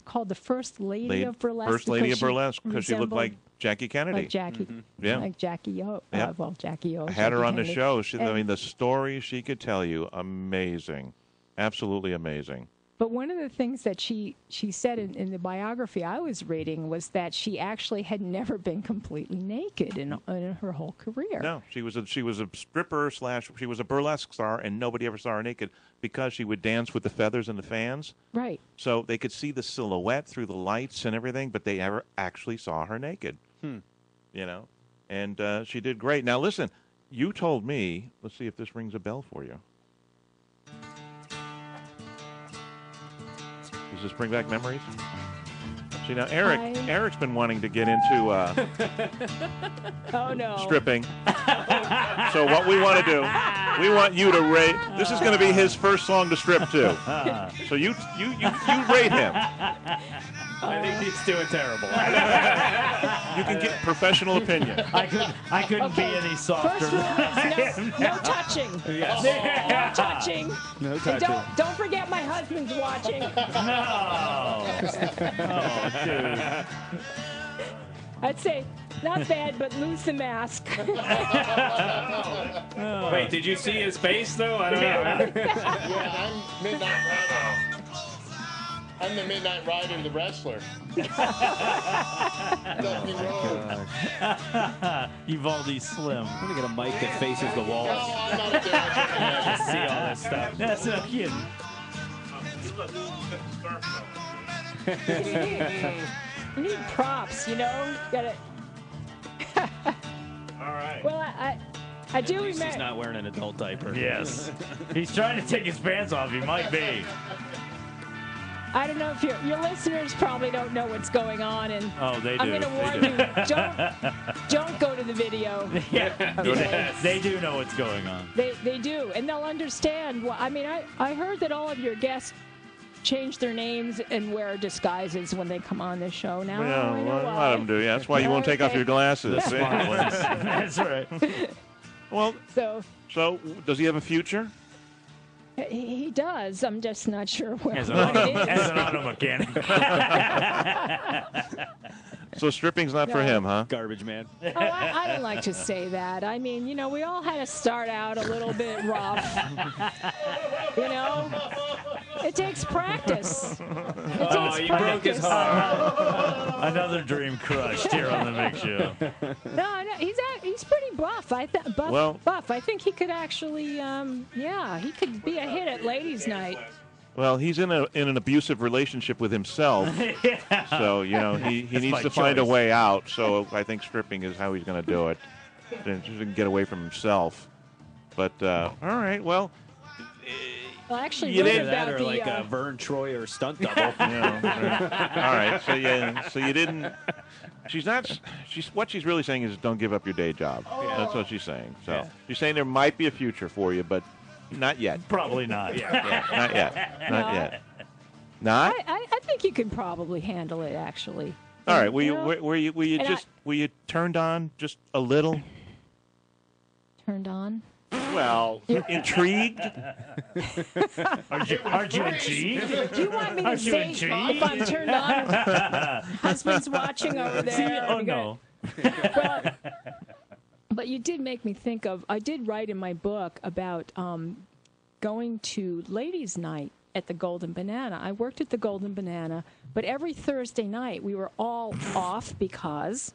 called the First Lady of Burlesque. First Lady of Burlesque because she looked like Jackie Kennedy. Like Jackie. Yeah. Like Jackie O. Yeah. Well, Jackie O. I had her Jackie on the Kennedy. show. And- The stories she could tell you, amazing. Absolutely amazing. But one of the things that she said in the biography I was reading was that she actually had never been completely naked in her whole career. No, she was a stripper / she was a burlesque star, and nobody ever saw her naked because she would dance with the feathers and the fans. Right. So they could see the silhouette through the lights and everything, but they never actually saw her naked. And she did great. Now listen, you told me. Let's see if this rings a bell for you. Does this bring back memories? See, now Eric's been wanting to get into Oh no. stripping. So what we want to do, we want you to rate. This is going to be his first song to strip to. So you rate him. I think he's doing terrible. You can get professional opinion. I couldn't be any softer. First rule is no touching. Yes. No touching. No And touching. don't forget my husband's watching. No. Oh, dude. I'd say not bad, but lose the mask. Wait, did you see his face though? I don't know. Yeah, I'm Midnight Rider. I'm the Midnight Rider, the wrestler. Dusty Rhodes. Uvalde Slim. I'm gonna get a mic that faces the wall. No, I'm not a dancer. See all this stuff. That's no kidding. You need props, You gotta. All right. Well, I do At least remember. he's not wearing an adult diaper. Yes. He's trying to take his pants off. He might be. I don't know if your listeners probably don't know what's going on, and Oh, they do. I'm going to warn you, don't go to the video. Yeah. They do know what's going on. They do, and they'll understand. Well, I mean, I heard that all of your guests change their names and wear disguises when they come on this show. Now I know Well, why. let them do. Yeah, that's why you won't take off your glasses. Smart ones. That's right. Well, So so does he have a future? he does. I'm just not sure where As what it is. an auto mechanic. So stripping's not for him, huh? Garbage man. Oh, I don't like to say that. I mean, we all had to start out a little bit rough. It takes practice. You broke his heart. Another dream crushed here on the Mix Show. No, he's pretty buff. Buff. I think he could actually, he could be a hit at ladies' night. Well, he's in an abusive relationship with himself, so he needs my to find a choice. way out. So I think stripping is how he's going to do it, so he can get away from himself. But all right, well. Well, actually, You wrote didn't- about That or the, like a Vern Troyer stunt double. All right, so you didn't. She's not. What she's really saying is don't give up your day job. That's what she's saying. So she's saying there might be a future for you, but not yet. Probably not. Yeah, not yet. Not yet. Not. I think you can probably handle it, actually. All right. Were you turned on just a little? Turned on? Well, intrigued. Aren't you intrigued? Do you want me to Aren't you say intrigued? if I'm turned on? Husband's watching over there. Oh no. Well, but you did make me think of. I did write in my book about going to ladies' night at the Golden Banana. I worked at the Golden Banana, but every Thursday night we were all off because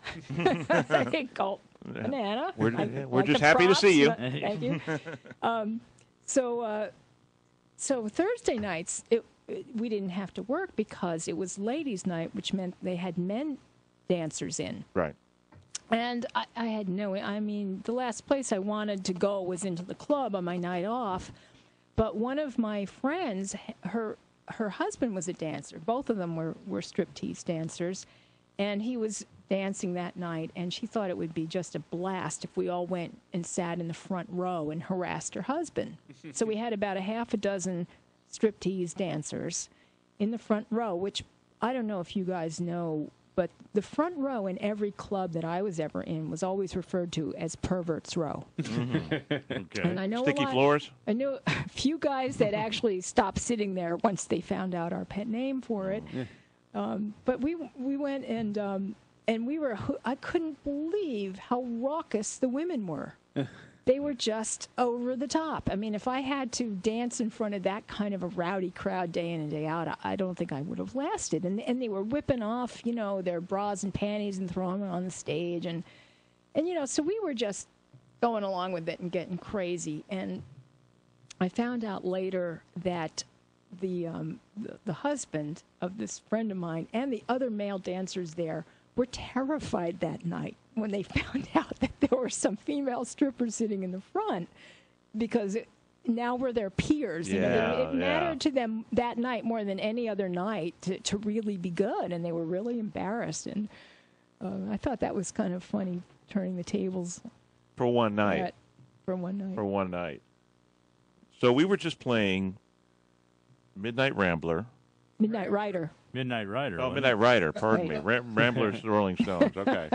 Banana. We're like just the happy to props. see you. Thank you. So Thursday nights, we didn't have to work because it was ladies' night, which meant they had men dancers in. Right. And I had the last place I wanted to go was into the club on my night off. But one of my friends, her husband was a dancer. Both of them were striptease dancers. And he was dancing that night, and she thought it would be just a blast if we all went and sat in the front row and harassed her husband. So we had about a half a dozen striptease dancers in the front row, which I don't know if you guys know, but the front row in every club that I was ever in was always referred to as perverts row. Okay. And I know Sticky floors. I knew a few guys that actually stopped sitting there once they found out our pet name for it. But we went and we were. I couldn't believe how raucous the women were. They were just over the top. I mean, if I had to dance in front of that kind of a rowdy crowd day in and day out, I don't think I would have lasted. And they were whipping off, their bras and panties and throwing them on the stage, and so we were just going along with it and getting crazy. And I found out later that the husband of this friend of mine and the other male dancers there were terrified that night when they found out that there were some female strippers sitting in the front, because now we're their peers. It mattered to them that night more than any other night to really be good, and they were really embarrassed. And I thought that was kind of funny, turning the tables. For one night. For one night. For one night. So we were just playing Midnight Rambler. Midnight Rider. Midnight Rider. Oh, Midnight Rider. Pardon me. Ramblers, the Rolling Stones. Okay.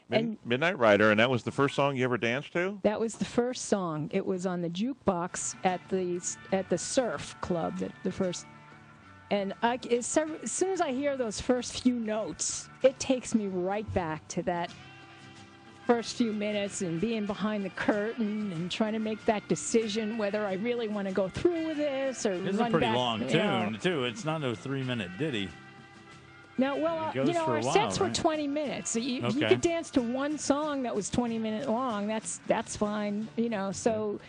Midnight Rider, and that was the first song you ever danced to? That was the first song. It was on the jukebox at the Surf Club. The first, and as soon as I hear those first few notes, it takes me right back to that first few minutes and being behind the curtain and trying to make that decision whether I really want to go through with this or It's run a pretty back, long tune, too. It's not no 3-minute ditty. No, well, for our a while, sets were right? 20 minutes. So you Okay. could dance to one song that was 20 minutes long. That's fine, So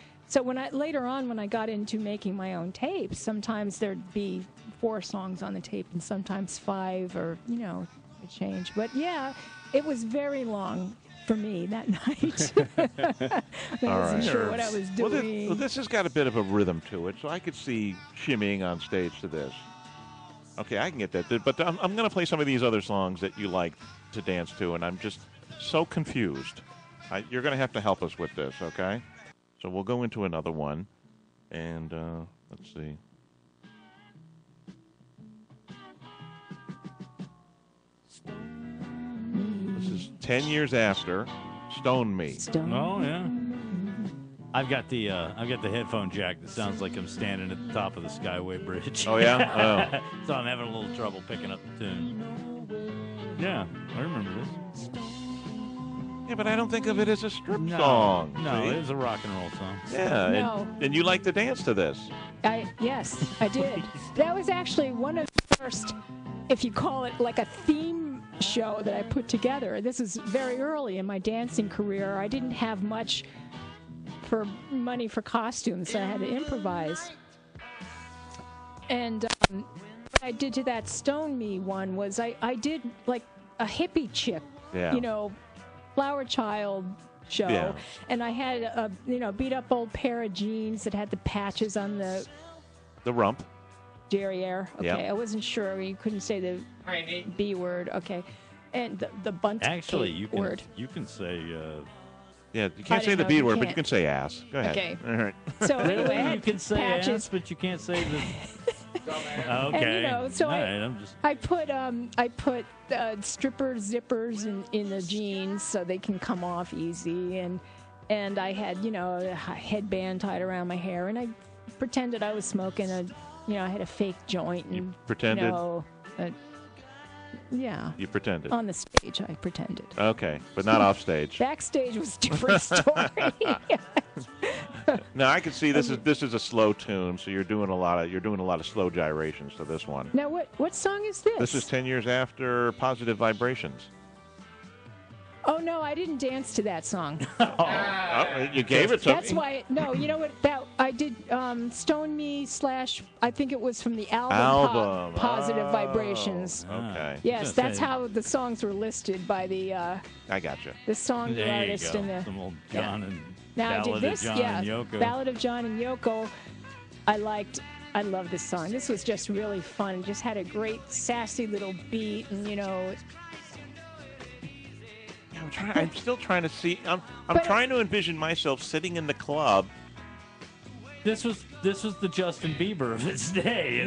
later on when I got into making my own tapes, sometimes there'd be 4 songs on the tape and sometimes 5, or a change. But yeah, it was very long for me that night. I wasn't sure what I was doing. Well, this has got a bit of a rhythm to it, so I could see shimmying on stage to this. Okay, I can get that. But I'm going to play some of these other songs that you like to dance to, and I'm just so confused. You're going to have to help us with this, okay? So we'll go into another one, and let's see. This is 10 years after Stone Me. Oh, yeah. I've got the headphone jack that sounds like I'm standing at the top of the Skyway Bridge. Oh, yeah? Oh. So I'm having a little trouble picking up the tune. Yeah, I remember this. Yeah, but I don't think of it as a strip song. No, see? it is a rock and roll song. Yeah, No. and you like to dance to this. Yes, I did. That was actually one of the first, if you call it like a theme show that I put together. This is very early in my dancing career. I didn't have much money for costumes, so I had to improvise. And what I did to that Stone Me one was I did like a hippie chick, Yeah. Flower Child show. Yeah. And I had a beat up old pair of jeans that had the patches on the rump. derriere. Okay, Yeah. I wasn't sure. You couldn't say the B word. Okay, and the bunt Actually, cape you can word. say. Yeah, you can't say the know, B you word, but you can't. can say ass. Go ahead. Okay. All right. So anyway, I had You can say patches. ass, but you can't say the. And, Okay. so All right, I'm just. I put stripper zippers in the jeans so they can come off easy, and I had a headband tied around my hair, and I pretended I was smoking I had a fake joint, and You pretended? yeah. You pretended. On the stage, I pretended. Okay, but not off stage. Backstage was a different story. Now I can see this is a slow tune, so you're doing a lot of slow gyrations to this one. Now, what song is this? This is 10 years after Positive Vibrations. Oh no, I didn't dance to that song. Oh, you gave it to That's me. why. No, you know what? That I did. Stone Me / I think it was from the album. Positive Vibrations. Okay. Yes, that's how the songs were listed by the I gotcha. the song There you artist go. and the. Some old John and Now I did Ballad this. of John Yeah, and Yoko. Ballad of John and Yoko. I love this song. This was just really fun. It just had a great sassy little beat, and I'm still trying to see. I'm trying to envision myself sitting in the club. This was the Justin Bieber of its day.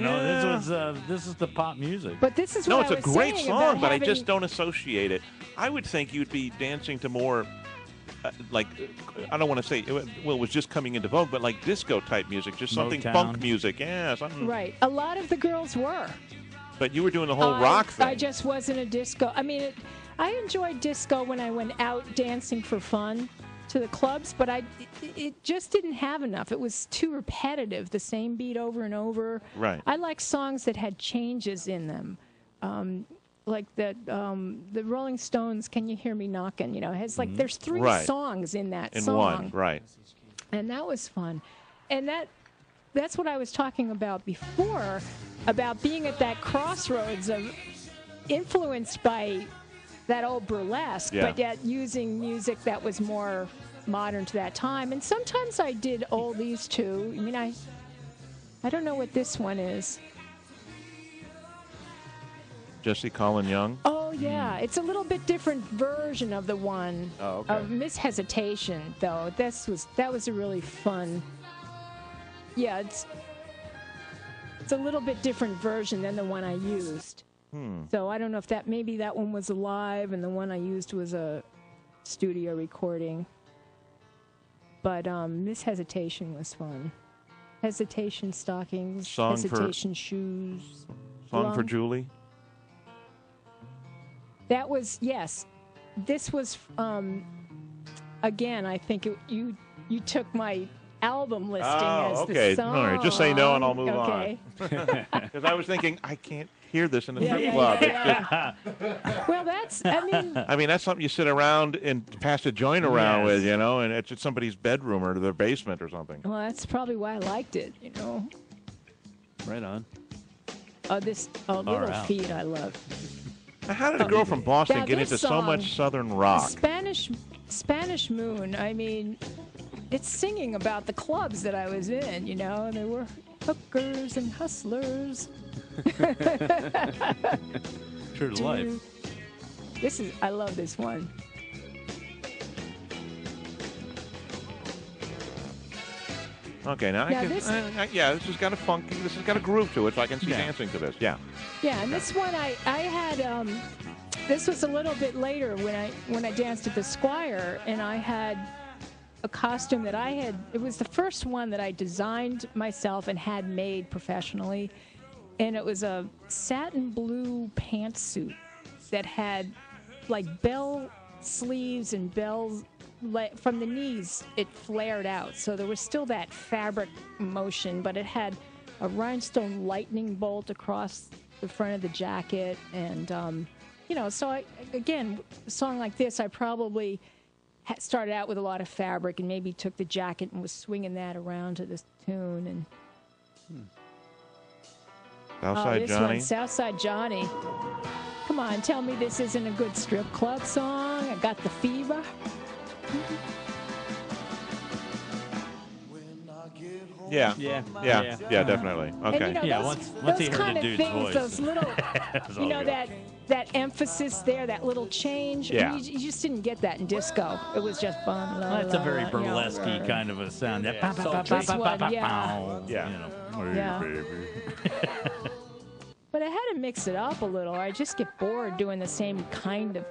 This is the pop music. But this is No, what it's I a was great saying song, about but I having, just don't associate it. I would think you'd be dancing to more, I don't want to say, it was just coming into vogue, but like disco type music, just something Motown. funk music. Yeah, something. Right. A lot of the girls were. But you were doing the whole rock thing. I just wasn't a disco. I mean, I enjoyed disco when I went out dancing for fun to the clubs, but it just didn't have enough. It was too repetitive, the same beat over and over. Right. I like songs that had changes in them. Like the Rolling Stones, Can You Hear Me Knocking? Has there's three Right. songs in that in song. one, right. And that was fun. And that's what I was talking about before, about being at that crossroads of influenced by that old burlesque, Yeah. but yet using music that was more modern to that time. And sometimes I did oldies too. I mean, I don't know what this one is. Jesse Colin Young. Oh yeah, it's a little bit different version of the one of Miss Hesitation, though. That was a really fun. Yeah, it's a little bit different version than the one I used. So I don't know if maybe that one was live and the one I used was a studio recording. But Miss Hesitation was fun. Hesitation stockings, hesitation shoes. Song for Julie. That was, yes. This was, again, I think you took my album listing as okay. the song. All right. Just say no and I'll move okay. on. Because I was thinking, I can't hear this in a strip yeah, club. yeah. It's just, Well, I mean, that's something you sit around and pass a joint around with, and it's at somebody's bedroom or their basement or something. well, that's probably why I liked it, Right on. Little out. Feet I love. Now, how did a girl from Boston Now, get this into so song, much Southern rock? Spanish Moon, I mean, it's singing about the clubs that I was in, and there were hookers and hustlers. True to life. I love this one. Okay, now this has got a funky, this has got a groove to it, so I can see dancing to this. Yeah. Yeah, and this one I had. This was a little bit later when I danced at the Squire, and I had a costume that I had. It was the first one that I designed myself and had made professionally, and it was a satin blue pantsuit that had like bell sleeves and bells. From the knees, it flared out, so there was still that fabric motion, but it had a rhinestone lightning bolt across the front of the jacket, and so a song like this, I probably started out with a lot of fabric and maybe took the jacket and was swinging that around to this tune. And Southside this Johnny. one, Southside Johnny. Come on, tell me this isn't a good strip club song. I got the fever. Yeah. Yeah. Yeah, definitely. Okay. And, you know, Yeah, those once he heard kind the of dude's things, voice, those little, it was you all know, good. that emphasis there, that little change. Yeah. You just didn't get that in disco. It was just fun. That's a very burlesque-y kind of a sound. That Yeah. This one, yeah. Yeah. You know, Yeah. baby. But I had to mix it up a little. I just get bored doing the same kind of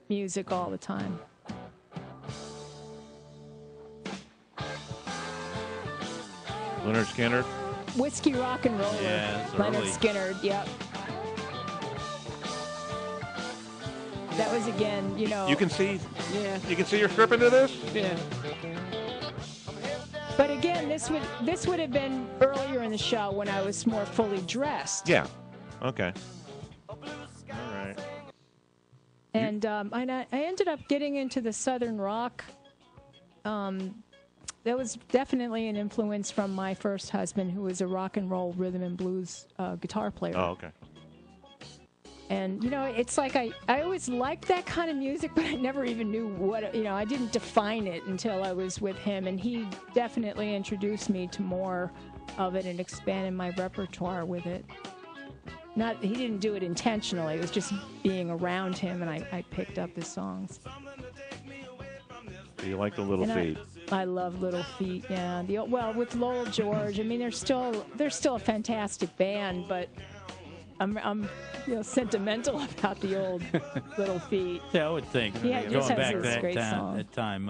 music all the time. Leonard Skinner. Whiskey Rock and Roller. Yeah, it's Leonard early. Skinner, yep. That was again, you know. You can see. Yeah. You can see you're stripping to this. Yeah. But again, this would have been earlier in the show when I was more fully dressed. Yeah. Okay. All right. And I ended up getting into the Southern rock. That was definitely an influence from my first husband, who was a rock and roll rhythm and blues guitar player. Oh, okay. And, you know, it's like I always liked that kind of music, but I never even knew what, you know, I didn't define it until I was with him. And he definitely introduced me to more of it and expanded my repertoire with it. He didn't do it intentionally. It was just being around him, and I picked up his songs. So you like the Little And Feat? I love Little Feat. Yeah. Well, with Lowell George, I mean, they're still a fantastic band, but I'm you know, sentimental about the old Little Feat. Yeah, I would think. Yeah, it just Going has back this great that song. time,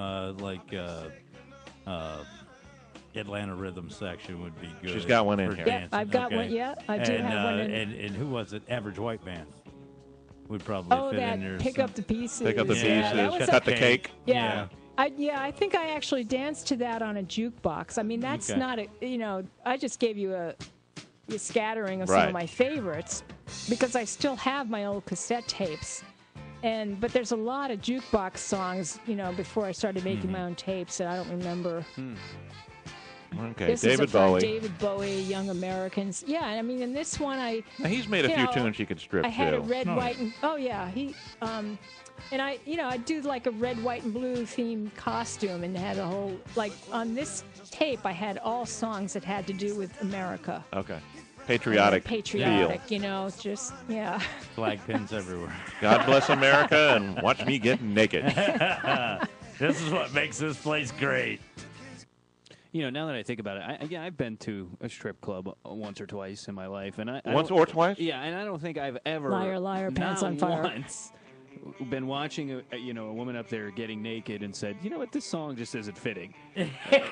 Atlanta Rhythm section would be good. She's got one in for here. Yeah, dancing, I've got okay. one. Yeah, I do have one. And who was it? Average White Band would probably Oh, fit that in there. pick up the pieces. Pick up the Yeah, that pieces. was Cut the okay. cake. Yeah. I think I actually danced to that on a jukebox. I mean, that's Okay. not a, you know, I just gave you a scattering of some Right. of my favorites because I still have my old cassette tapes. But there's a lot of jukebox songs, you know, before I started making my own tapes that I don't remember. Okay. This David is from Bowie. David Bowie, Young Americans. Yeah, I mean, in this one, Now, he's made a you few know, tunes you could strip I had a too. red, white, and he, and I, you know, I do like a red, white, and blue themed costume, and had a whole like on this tape. I had all songs that had to do with America. Okay. Patriotic. Patriotic, feel. you know, just yeah. Flag pins everywhere. God bless America and watch me get naked. This is what makes this place great. You know, now that I think about it, I've been to a strip club once or twice in my life, and I Once don't- or twice? Yeah, and I don't think I've ever Liar, liar, pants not on fire. once been watching a woman up there getting naked and said, you know what, this song just isn't fitting.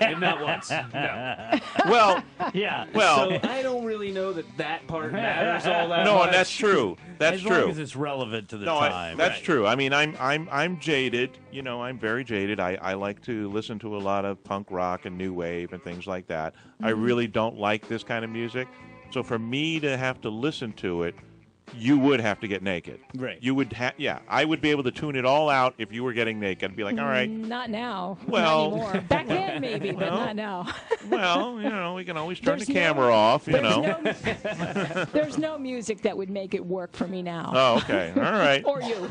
And not once. No. Well, Yeah. well. So I don't really know that part matters all that No, much. and that's true. That's as true. long as it's relevant to the No, time. that's Right. true. I mean, I'm jaded. You know, I'm very jaded. I like to listen to a lot of punk rock and new wave and things like that. I really don't like this kind of music. So for me to have to listen to it, you would have to get naked. Right. You would yeah. I would be able to tune it all out if you were getting naked. I'd be like, all right, Not now. Well- not anymore. Back then maybe, but not now. well, you know, we can always turn There's the no- camera off, you There's know. there's no music that would make it work for me now. Oh, okay. All right. Or you.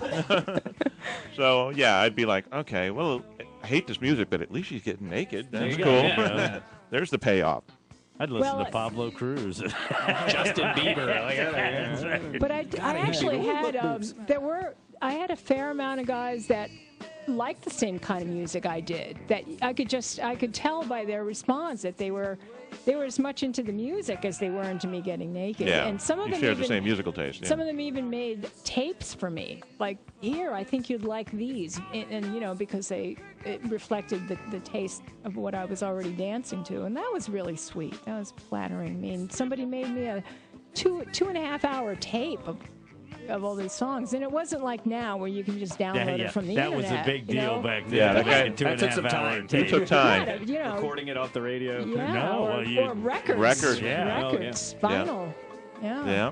So, yeah, I'd be like, okay, well, I hate this music, but at least she's getting naked. That's you go. cool. Yeah. There's the payoff. I'd listen Well, to Pablo Cruz. Justin Bieber. That's right. But I actually had I had a fair amount of guys that liked the same kind of music I did. That I could tell by their response that they were as much into the music as they were into me getting naked. Yeah. And some of you them shared even, the same musical taste. Yeah. Some of them even made tapes for me. Like, here, I think you'd like these. And you know, because it reflected the taste of what I was already dancing to. And that was really sweet. That was flattering. I mean, somebody made me a 2.5 hour tape of all these songs. And it wasn't like now where you can just download it from the that internet. was a big you deal know? back then. Yeah, that guy- Making that took 2.5 some hour time. tape. It took time. Yeah, you know, Recording it off the radio. yeah, No, or, well, you- or records. Record. Yeah. Records. Vinyl. Yeah. Yeah.